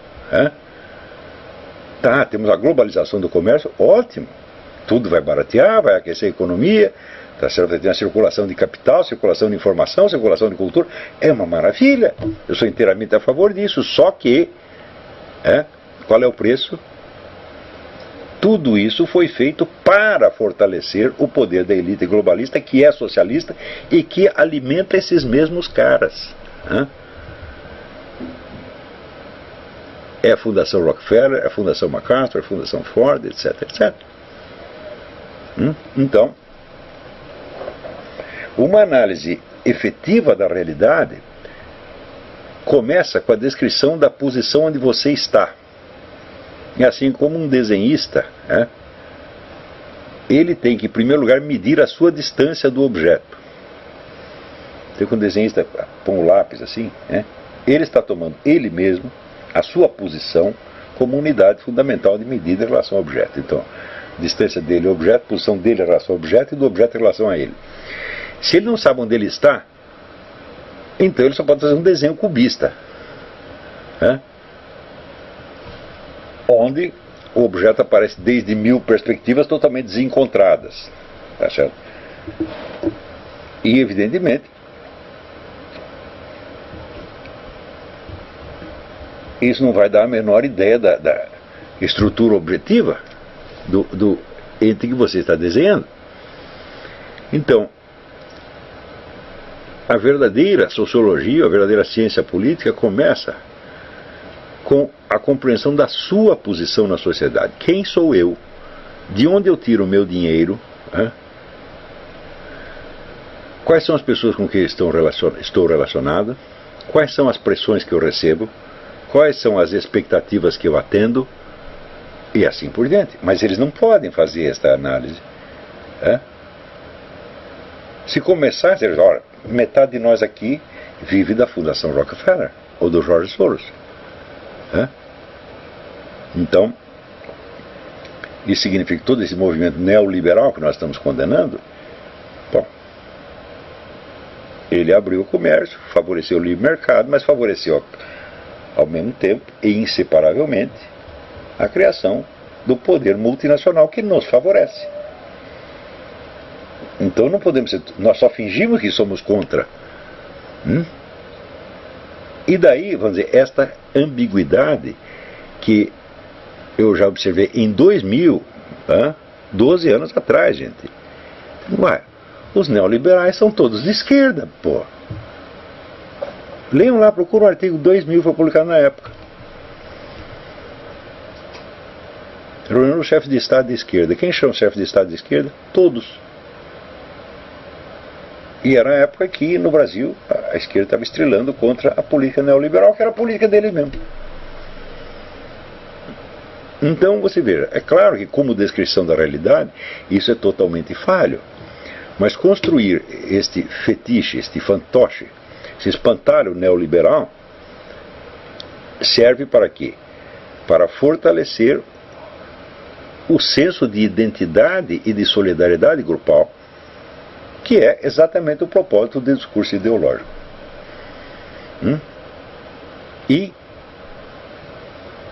Tá, temos a globalização do comércio, ótimo. Tudo vai baratear, vai aquecer a economia, tá certo? Vai ter a circulação de capital, circulação de informação, circulação de cultura. É uma maravilha. Eu sou inteiramente a favor disso. Só que, qual é o preço? Tudo isso foi feito para fortalecer o poder da elite globalista, que é socialista e que alimenta esses mesmos caras. É a Fundação Rockefeller, é a Fundação MacArthur, é a Fundação Ford, etc, etc. Então, uma análise efetiva da realidade começa com a descrição da posição onde você está. E assim como um desenhista, ele tem que, em primeiro lugar, medir a sua distância do objeto. Então, quando o desenhista põe o lápis assim, ele está tomando ele mesmo, a sua posição, como unidade fundamental de medida em relação ao objeto. Então, distância dele ao objeto, posição dele em relação ao objeto e do objeto em relação a ele. Se ele não sabe onde ele está, então ele só pode fazer um desenho cubista. Onde o objeto aparece desde 1000 perspectivas totalmente desencontradas. Tá certo? E, evidentemente, isso não vai dar a menor ideia da estrutura objetiva do ente que você está desenhando. Então, a verdadeira sociologia, a verdadeira ciência política começa com a compreensão da sua posição na sociedade. Quem sou eu? De onde eu tiro o meu dinheiro? Quais são as pessoas com quem estou relacionado? Quais são as pressões que eu recebo? Quais são as expectativas que eu atendo? E assim por diante. Mas eles não podem fazer esta análise. Se começar a dizer, olha, metade de nós aqui vive da Fundação Rockefeller ou do George Soros. Então, isso significa que todo esse movimento neoliberal que nós estamos condenando, bom, ele abriu o comércio, favoreceu o livre mercado, mas favoreceu ao mesmo tempo e inseparavelmente a criação do poder multinacional que nos favorece. Então não podemos ser, nós só fingimos que somos contra. E daí, vamos dizer, esta ambiguidade que eu já observei em 2000, 12 anos atrás, gente. Ué, os neoliberais são todos de esquerda, pô. Leiam lá, procura o artigo 2000, foi publicado na época. Reunião dos chefes de Estado de esquerda. Quem chama o chefe de Estado de esquerda? Todos. E era a época que, no Brasil, a esquerda estava estrelando contra a política neoliberal, que era a política deles mesmo. Então, você veja, é claro que como descrição da realidade, isso é totalmente falho. Mas construir este fetiche, este fantoche, esse espantalho neoliberal, serve para quê? Para fortalecer o senso de identidade e de solidariedade grupal, que é exatamente o propósito do discurso ideológico. E,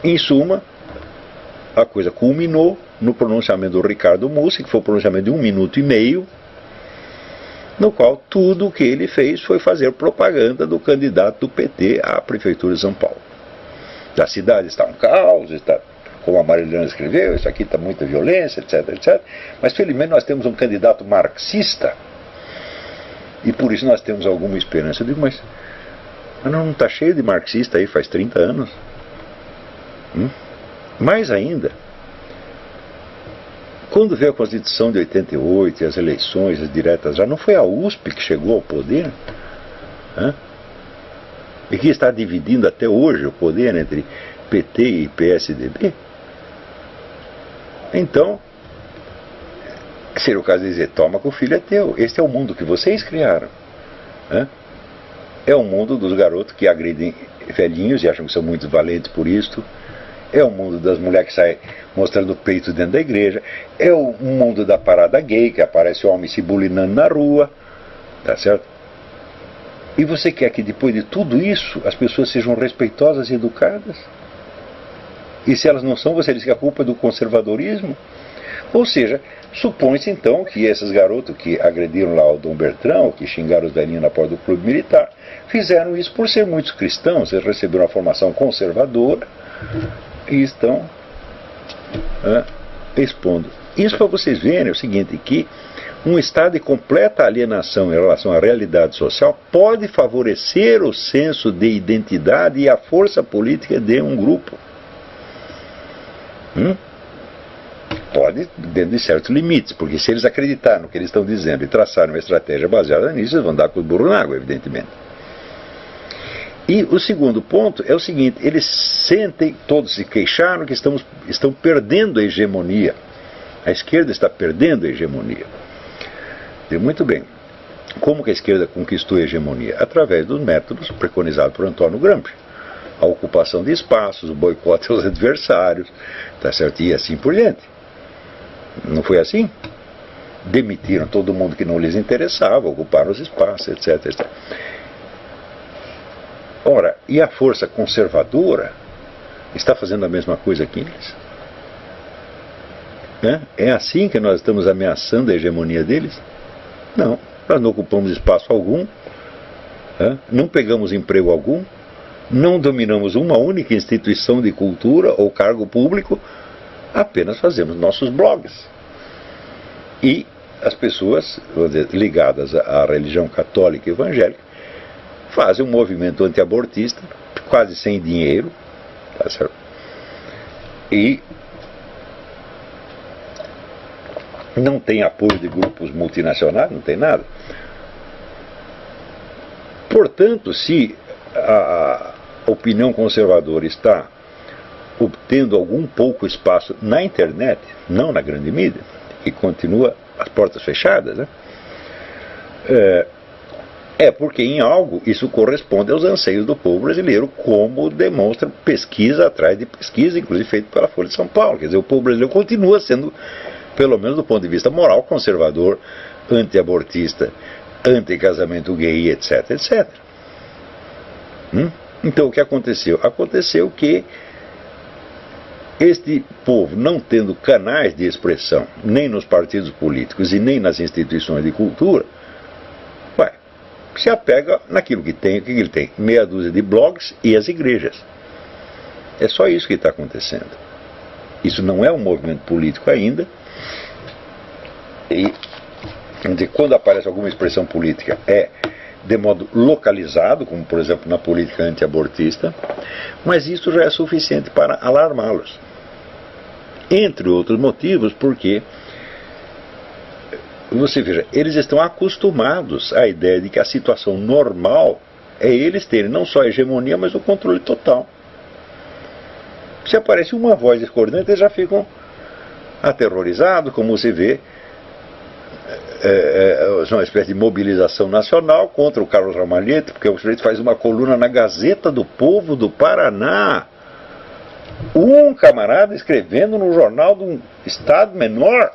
em suma, a coisa culminou no pronunciamento do Ricardo Mussi, que foi um pronunciamento de 1 minuto e meio, no qual tudo o que ele fez foi fazer propaganda do candidato do PT à Prefeitura de São Paulo. A cidade está um caos, está, como a Marilena escreveu, isso aqui está muita violência, etc, etc. Mas, felizmente, nós temos um candidato marxista, e por isso nós temos alguma esperança. Eu digo, mas não está cheio de marxista aí faz 30 anos? Mais ainda, quando veio a Constituição de 88 e as eleições, as diretas, já não foi a USP que chegou ao poder? E que está dividindo até hoje o poder entre PT e PSDB? Então, seria o caso de dizer, toma que o filho é teu, este é o mundo que vocês criaram. É o mundo dos garotos que agredem velhinhos e acham que são muito valentes por isto. É o mundo das mulheres que saem mostrando o peito dentro da igreja. É o mundo da parada gay, que aparece homem se bulinando na rua. Tá certo? E você quer que depois de tudo isso as pessoas sejam respeitosas e educadas? E se elas não são, você diz que a culpa é do conservadorismo? Ou seja, supõe-se então que esses garotos que agrediram lá o Dom Bertrão, que xingaram os velhinhos na porta do clube militar, fizeram isso por ser muitos cristãos, eles receberam uma formação conservadora e estão expondo. Isso para vocês verem o seguinte, que um estado de completa alienação em relação à realidade social pode favorecer o senso de identidade e a força política de um grupo. Pode, dentro de certos limites, porque se eles acreditarem no que eles estão dizendo e traçarem uma estratégia baseada nisso, eles vão dar com o burro na água, evidentemente. E o segundo ponto é o seguinte, eles sentem, todos se queixaram que estão perdendo a hegemonia. A esquerda está perdendo a hegemonia. E muito bem. Como que a esquerda conquistou a hegemonia? Através dos métodos preconizados por Antônio Gramsci. A ocupação de espaços, o boicote aos adversários, tá certo? E assim por diante. Não foi assim? Demitiram todo mundo que não lhes interessava, ocuparam os espaços, etc, etc. Ora, e a força conservadora está fazendo a mesma coisa que eles? É assim que nós estamos ameaçando a hegemonia deles? Não, nós não ocupamos espaço algum, não pegamos emprego algum, não dominamos uma única instituição de cultura ou cargo público, apenas fazemos nossos blogs. E as pessoas, vamos dizer, ligadas à religião católica e evangélica fazem um movimento antiabortista, quase sem dinheiro, tá certo? E não tem apoio de grupos multinacionais, não tem nada. Portanto, se a opinião conservadora está obtendo algum pouco espaço na internet, não na grande mídia, e continua as portas fechadas, né? É porque em algo isso corresponde aos anseios do povo brasileiro, como demonstra pesquisa atrás de pesquisa, inclusive feita pela Folha de São Paulo. Quer dizer, o povo brasileiro continua sendo, pelo menos do ponto de vista moral, conservador, anti-abortista, anti-casamento gay, etc, etc. Então o que aconteceu? Aconteceu que este povo, não tendo canais de expressão, nem nos partidos políticos e nem nas instituições de cultura, se apega naquilo que tem. O que ele tem? Meia dúzia de blogs e as igrejas. É só isso que está acontecendo. Isso não é um movimento político ainda. E quando aparece alguma expressão política é de modo localizado, como por exemplo na política antiabortista, mas isso já é suficiente para alarmá-los. Entre outros motivos, porque você veja, eles estão acostumados à ideia de que a situação normal é eles terem não só a hegemonia, mas o controle total. Se aparece uma voz discordante, eles já ficam aterrorizados, como você vê. É uma espécie de mobilização nacional contra o Carlos Ramalhete, porque o sujeito faz uma coluna na Gazeta do Povo do Paraná. Um camarada escrevendo no jornal de um estado menor.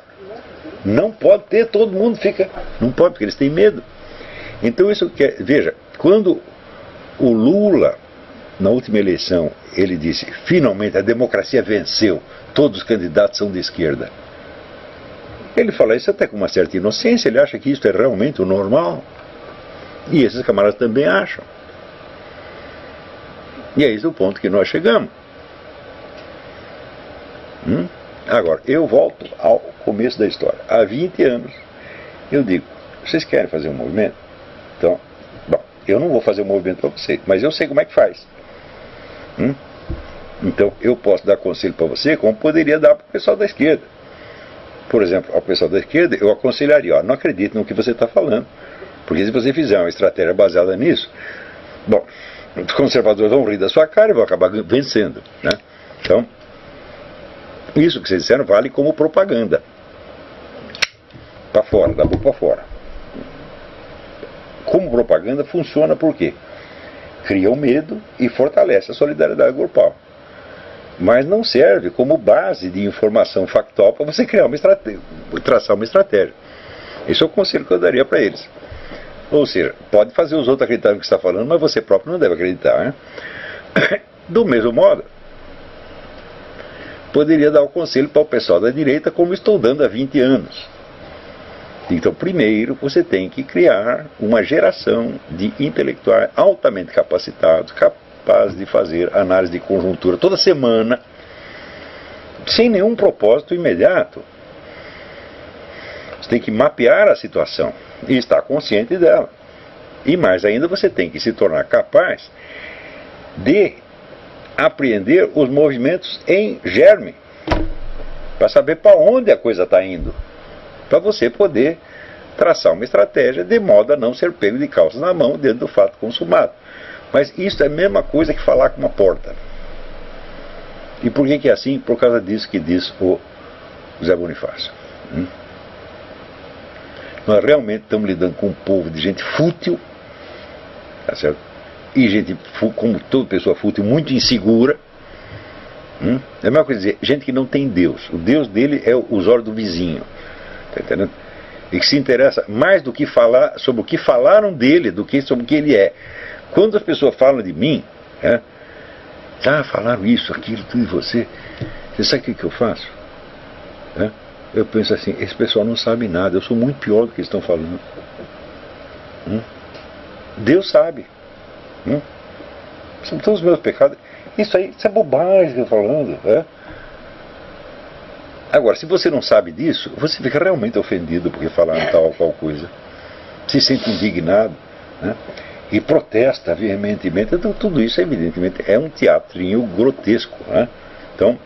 Não pode ter, todo mundo fica. Não pode, porque eles têm medo. Então isso quer. Veja, quando o Lula, na última eleição, ele disse: finalmente a democracia venceu, todos os candidatos são de esquerda. Ele fala isso até com uma certa inocência, ele acha que isso é realmente o normal. E esses camaradas também acham. E é esse o ponto que nós chegamos. Agora, eu volto ao começo da história. Há 20 anos, eu digo: vocês querem fazer um movimento? Então, bom, eu não vou fazer um movimento para vocês, mas eu sei como é que faz. Então eu posso dar conselho para você como poderia dar para o pessoal da esquerda. Por exemplo, ao pessoal da esquerda eu aconselharia, ó, não acredite no que você está falando, porque se você fizer uma estratégia baseada nisso, bom, os conservadores vão rir da sua cara e vão acabar vencendo, né? Então, isso que vocês disseram vale como propaganda. Para fora, da boca para fora. Como propaganda funciona por quê? Cria o medo e fortalece a solidariedade grupal. Mas não serve como base de informação factual para você criar uma estratégia, traçar uma estratégia. Esse é o conselho que eu daria para eles. Ou seja, pode fazer os outros acreditarem no que você está falando, mas você próprio não deve acreditar, né? Do mesmo modo, poderia dar o conselho para o pessoal da direita, como estou dando há 20 anos. Então, primeiro, você tem que criar uma geração de intelectuais altamente capacitados, capazes de fazer análise de conjuntura toda semana, sem nenhum propósito imediato. Você tem que mapear a situação e estar consciente dela. E mais ainda, você tem que se tornar capaz de apreender os movimentos em germe, para saber para onde a coisa está indo, para você poder traçar uma estratégia de modo a não ser pego de calças na mão dentro do fato consumado. Mas isso é a mesma coisa que falar com uma porta. E por que é assim? Por causa disso que diz o Zé Bonifácio. Nós realmente estamos lidando com um povo de gente fútil, tá certo? E gente, como toda pessoa fútil, muito insegura. É a mesma coisa dizer, gente que não tem Deus. O Deus dele é os olhos do vizinho. Tá entendendo? E que se interessa mais do que falar sobre o que falaram dele do que sobre o que ele é. Quando as pessoas falam de mim, falaram isso, aquilo, tudo de você. Você sabe o que eu faço? Eu penso assim, esse pessoal não sabe nada, eu sou muito pior do que eles estão falando. Deus sabe. São todos os meus pecados. Isso é bobagem que eu estou falando. Agora, se você não sabe disso, você fica realmente ofendido porque falaram tal ou qual coisa. Se sente indignado, e protesta veementemente. Então, tudo isso, evidentemente, é um teatrinho grotesco. Então,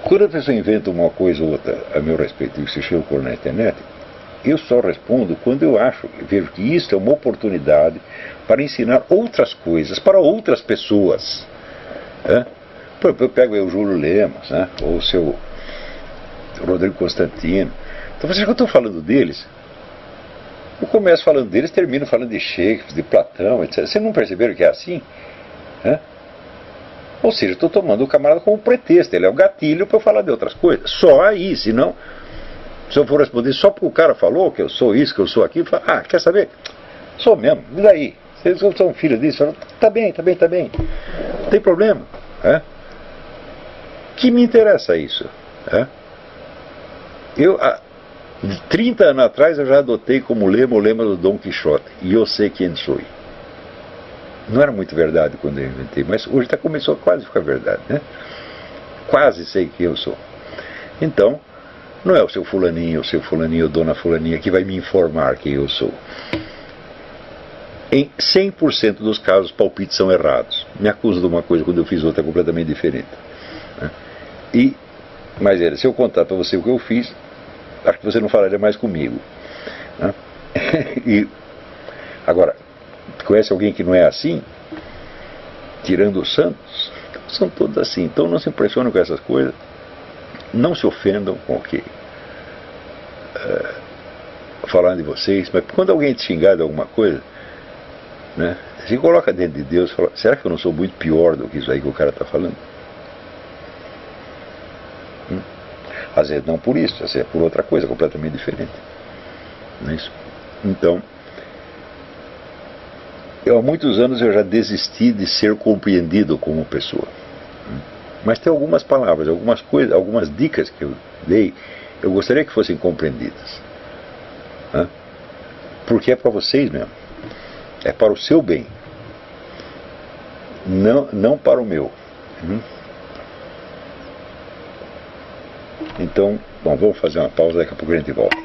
quando a pessoa inventa uma coisa ou outra a meu respeito e se chega por na internet, eu só respondo quando eu vejo que isso é uma oportunidade para ensinar outras coisas para outras pessoas. Eu pego o Júlio Lemos, ou o seu Rodrigo Constantino. Então vocês que eu estou falando deles, eu começo falando deles, termino falando de Shakespeare, de Platão, etc. Vocês não perceberam que é assim? Ou seja, estou tomando o camarada como pretexto, ele é o gatilho para eu falar de outras coisas. Só aí, senão, se eu for responder só porque o cara falou que eu sou isso, que eu sou aquilo, falo, quer saber? Sou mesmo, e daí? Vocês são filhos disso? Falam, tá bem. Não tem problema. Que me interessa isso? Eu, há 30 anos atrás, eu já adotei como lema o lema do Dom Quixote, e eu sei quem sou. Não era muito verdade quando eu inventei, mas hoje começou a quase ficar verdade, Quase sei quem eu sou. Então, não é o seu fulaninho, dona fulaninha, que vai me informar quem eu sou. Em 100% dos casos, palpites são errados. Me acusa de uma coisa quando eu fiz outra completamente diferente. Mas se eu contar para você o que eu fiz, acho que você não falaria mais comigo. E agora, conhece alguém que não é assim? Tirando os santos, são todos assim. Então não se impressionem com essas coisas. Não se ofendam com o que falando de vocês. Mas quando alguém te xingar de alguma coisa, se coloca dentro de Deus e fala, será que eu não sou muito pior do que isso aí que o cara está falando? Às vezes não por isso, às vezes é por outra coisa completamente diferente. Não é isso? Então, há muitos anos eu já desisti de ser compreendido como pessoa. Mas tem algumas palavras, algumas coisas, algumas dicas que eu dei, eu gostaria que fossem compreendidas. Porque é para vocês mesmo. É para o seu bem. Não para o meu. Então, vamos fazer uma pausa, daqui a pouco a gente volta.